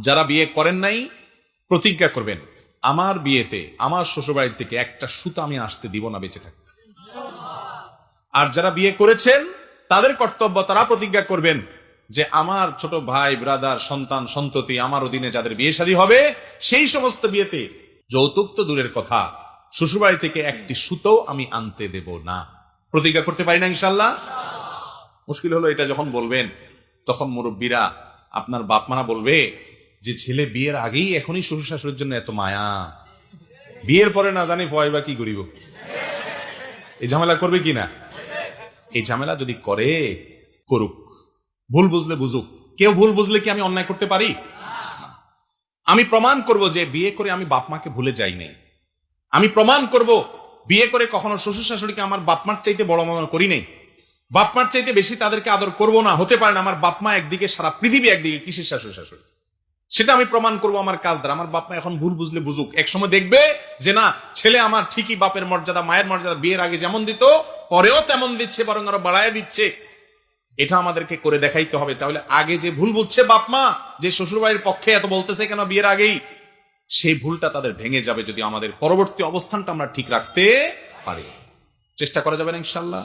যারা বিয়ে করেন নাই প্রতিজ্ঞা করবেন, আমার বিয়েতে আমার শ্বশুরবাড়ি থেকে একটা সুতা আমি আসতে দিব না বেঁচে থাকতে। আর যারা বিয়ে করেছেন তাদের কর্তব্য, তারা প্রতিজ্ঞা করবেন যে আমার ছোট ভাই ব্রাদার সন্তান সন্ততি আমার অধীনে যাদের বিয়ে শাদী হবে, সেই সমস্ত বিয়েতে যৌতুক তো দূরের কথা, শ্বশুরবাড়ি থেকে একটি সুতো আমি আনতে দেব না। প্রতিজ্ঞা করতে পারি না ইনশাল্লাহ? মুশকিল হলো এটা যখন বলবেন তখন মুরব্বীরা, আপনার বাপ মারা বলবে যে ছেলে বিয়ের আগেই এখনই শ্বশুর শাশুড়ির জন্য এত মায়া, বিয়ের পরে না জানি ভয় বা কি করিব। এই ঝামেলা করবে কি না? এই ঝামেলা যদি করে, করুক, ভুল বুঝলে বুঝুক। কেউ ভুল বুঝলে কি আমি অন্যায় করতে পারি? আমি প্রমাণ করব যে বিয়ে করে আমি বাপ মাকে ভুলে যাই নাই। আমি প্রমাণ করব বিয়ে করে কখনো শ্বশুর শাশুড়িকে আমার বাপ মার চাইতে বড় মনে করি নাই, বাপ মার চাইতে বেশি তাদেরকে আদর করব না। হতে পারে না আমার বাপ মা একদিকে, সারা পৃথিবী একদিকে, কিসের শাশুড়ি শাশুড়ি, সেটা আমি প্রমাণ করব আমার কাজ দ্বারা। আমার বাপ মা এখন ভুল বুঝলে বুঝুক, এক সময় দেখবে যে না, ছেলে আমার ঠিকই বাপের মর্যাদা মায়ের মর্যাদা বিয়ের আগে যেমন দিত পরেও তেমন দিচ্ছে, বরং আরো বাড়ায় দিচ্ছে। এটা আমাদেরকে করে দেখাইতে হবে। তাহলে আগে যে ভুল বুঝছে বাপ মা, যে শ্বশুরবাড়ির পক্ষে এত বলতেছে কেন বিয়ের আগেই, সেই ভুলটা তাদের ভেঙে যাবে যদি আমাদের পরবর্তী অবস্থানটা আমরা ঠিক রাখতে পারি। চেষ্টা করা যাবে না ইনশাল্লাহ?